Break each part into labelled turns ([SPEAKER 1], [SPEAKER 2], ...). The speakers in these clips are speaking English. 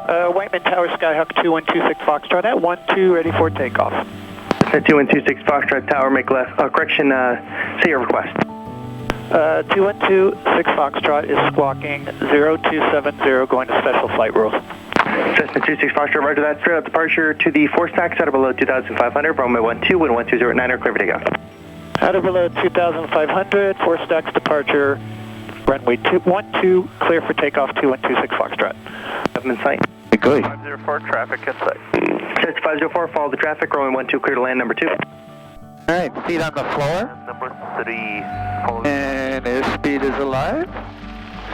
[SPEAKER 1] Whiteman Tower, Skyhawk 2126 Foxtrot at 12, ready for takeoff.
[SPEAKER 2] Cessna 2126 Foxtrot Tower, make left, correction, say your request.
[SPEAKER 1] 2126 Foxtrot is squawking 0270 going to special flight rules.
[SPEAKER 2] Cessna 26 Foxtrot, roger that, straight out departure to the 4 stacks out of below 2,500, runway 12, wind 1209, clear for takeoff.
[SPEAKER 1] Out of below 2,500, 4 stacks departure, runway 12, clear for takeoff 2126 Foxtrot.
[SPEAKER 2] Government site.
[SPEAKER 1] Good.
[SPEAKER 3] 504, traffic at site.
[SPEAKER 2] Cessna 504, follow the traffic, runway 12, clear to land number 2.
[SPEAKER 1] Alright, feet on the floor.
[SPEAKER 3] Number 3.
[SPEAKER 1] And airspeed is alive.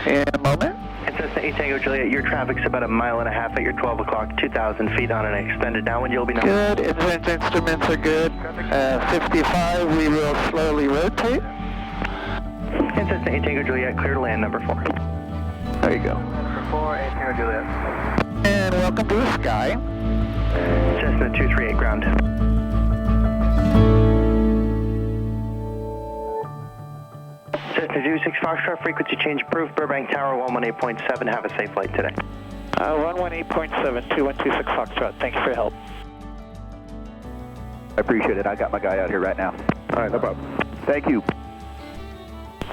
[SPEAKER 1] In a moment.
[SPEAKER 2] And Cessna 8 Tango Juliet, your traffic's about 1.5 miles at your 12 o'clock, 2,000 feet on an extended downwind. You'll be now.
[SPEAKER 1] Good, instruments are good. 55, we will slowly rotate.
[SPEAKER 2] And Cessna 8 Tango Juliet, clear to land number 4.
[SPEAKER 1] There you go.
[SPEAKER 3] Number 4, 8 Tango Juliet.
[SPEAKER 1] And welcome to the sky.
[SPEAKER 2] Cessna 238 ground. Cessna 26 Foxtrot, frequency change approved, Burbank Tower 118.7, have a safe flight today.
[SPEAKER 1] 118.7, 2126 Foxtrot, thank you for your help.
[SPEAKER 4] I appreciate it, I got my guy out here right now.
[SPEAKER 2] All right, no problem.
[SPEAKER 4] Thank you.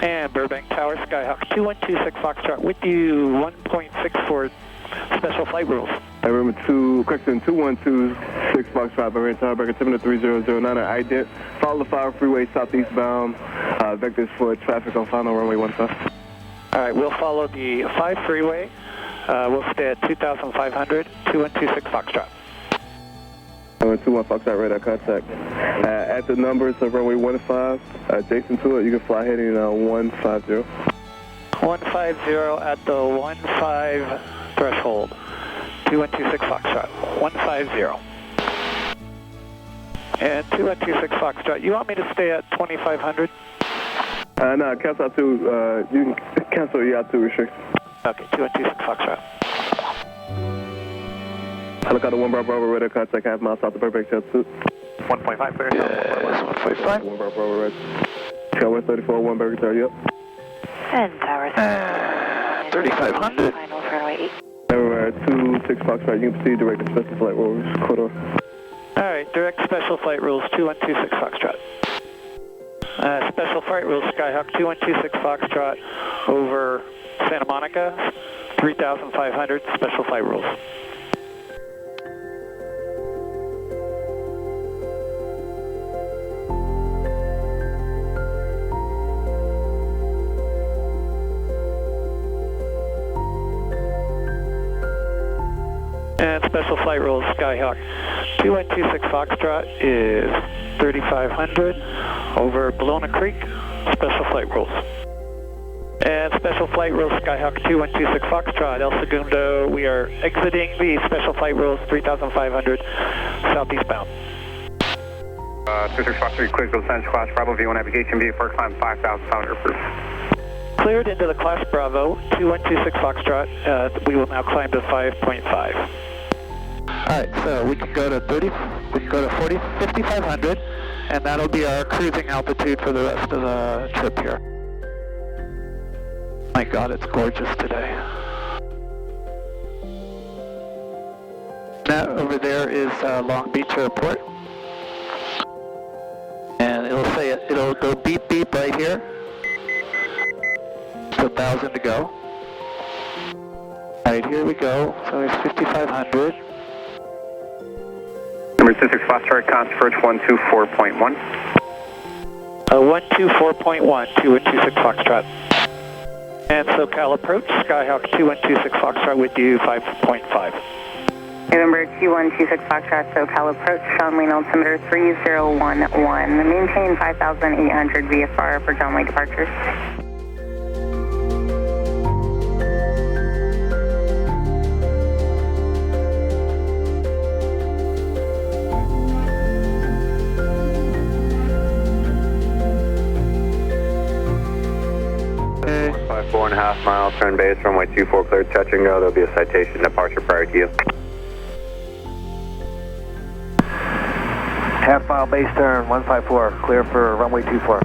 [SPEAKER 1] And Burbank Tower, Skyhawk 2126 Foxtrot with you, 1.64 special flight rules.
[SPEAKER 5] I remember correction 2126 Foxtrot, Burbank Tower, Burbank 73009 on ident. Follow the 5 freeway southeast bound, vectors for traffic on final runway 15.
[SPEAKER 1] Alright, we'll follow the 5 freeway. We'll stay at 2,500, 2126 Foxtrot.
[SPEAKER 5] 21 Foxtrot radar contact. At the numbers of runway 15, adjacent to it, you can fly heading 150.
[SPEAKER 1] 150 at the 15 threshold. 2126 Foxtrot, 150. And 2126 Foxtrot, you want me to stay at 2,500?
[SPEAKER 5] No, cancel out to, you can cancel your out to restriction.
[SPEAKER 1] Okay, 2126 Foxtrot.
[SPEAKER 5] I look out the 1 Bravo radar contact, half mile south of Burbank, Tail 2.
[SPEAKER 3] 1.5 clear.
[SPEAKER 1] Yes, 1.5.
[SPEAKER 5] 1 Bravo red. Tail 134, 1 Burbank Tower, yep.
[SPEAKER 6] And Tower
[SPEAKER 1] 3,500.
[SPEAKER 6] final fairway 8.
[SPEAKER 5] Everywhere, 26 Foxtrot, you can proceed direct to special flight rules, quarter.
[SPEAKER 1] Alright, direct special flight rules, 2126 Foxtrot. Special flight rules, Skyhawk 2126 Foxtrot over Santa Monica, 3,500, special flight rules. And special flight rules, Skyhawk 2126 Foxtrot is 3,500 over Bologna Creek, special flight rules. And special flight rules, Skyhawk 2126 Foxtrot, El Segundo, we are exiting the special flight rules, 3,500 southeast bound.
[SPEAKER 3] 26 Foxtrot, quick go Science Class Bravo, V1 navigation, V4 climb 5,000 approved.
[SPEAKER 1] Cleared into the Class Bravo, 2126 Foxtrot, we will now climb to 5.5. Alright, so we can go to 5,500, and that'll be our cruising altitude for the rest of the trip here. My God, it's gorgeous today. That over there is Long Beach Airport. And it'll go beep beep right here. It's 1,000 to go. Alright, here we go. So it's 5,500.
[SPEAKER 3] Number 26 Foxtrot, Converge 124.1.
[SPEAKER 1] 124.1, 2126 Foxtrot. And SoCal approach, Skyhawk 2126 Foxtrot with you, 5.5.
[SPEAKER 6] November 2126 Foxtrot, SoCal approach, John Wayne altimeter 3011. Maintain 5,800 VFR for John Wayne departures.
[SPEAKER 3] Okay. 4.5 miles, turn base, runway 24 cleared, touch and go. There'll be a citation departure prior to you.
[SPEAKER 4] Half mile base turn, 154, clear for runway 24.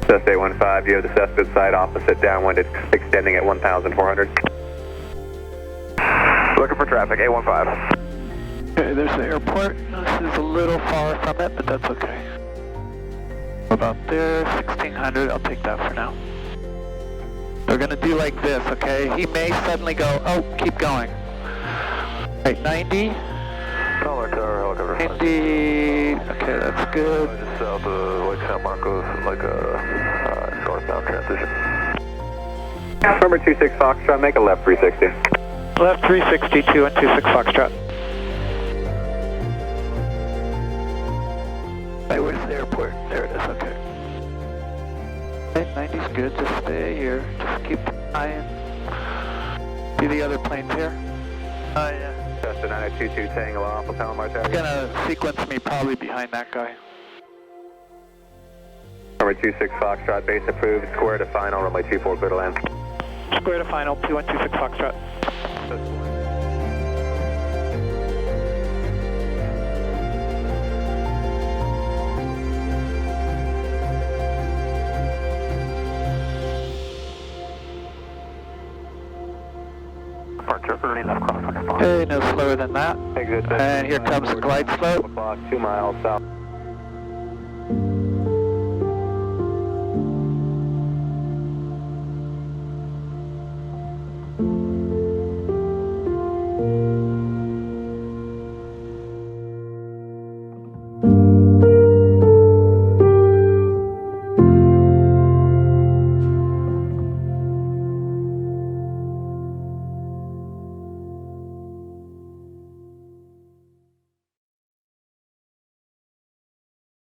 [SPEAKER 3] Cessna 15, you have the Cessna side opposite downwind, it's extending at 1,400.
[SPEAKER 2] looking for traffic, 815.
[SPEAKER 1] Okay, there's the airport. This is a little far from it, but that's okay. About there, 1600. I'll take that for now. We're gonna do like this, okay? He may suddenly go, oh, keep going. Right, 90.
[SPEAKER 5] Palomar Tower, helicopter.
[SPEAKER 1] 90. Okay, that's good.
[SPEAKER 5] Just south of Lake San Marcos, like a northbound transition.
[SPEAKER 3] Number 26 Foxtrot, make a left 360.
[SPEAKER 1] Left 360, 2126 Foxtrot. Right, where's the airport? There it is, okay. Okay, 90's good, just stay here. Just keep eyeing. See the other planes here? Oh, yeah.
[SPEAKER 3] Cessna 9022 Tango Alpha, Palomar Tower.
[SPEAKER 1] He's gonna sequence me probably behind that guy.
[SPEAKER 3] Number 26 Foxtrot, base approved, square to final, runway 24, clear to land.
[SPEAKER 1] Square to final, 2126 Foxtrot.
[SPEAKER 5] Departure early left crosswind.
[SPEAKER 1] Okay, no slower than that.
[SPEAKER 3] Exit.
[SPEAKER 1] And here comes the glide slope.
[SPEAKER 3] 2 miles south.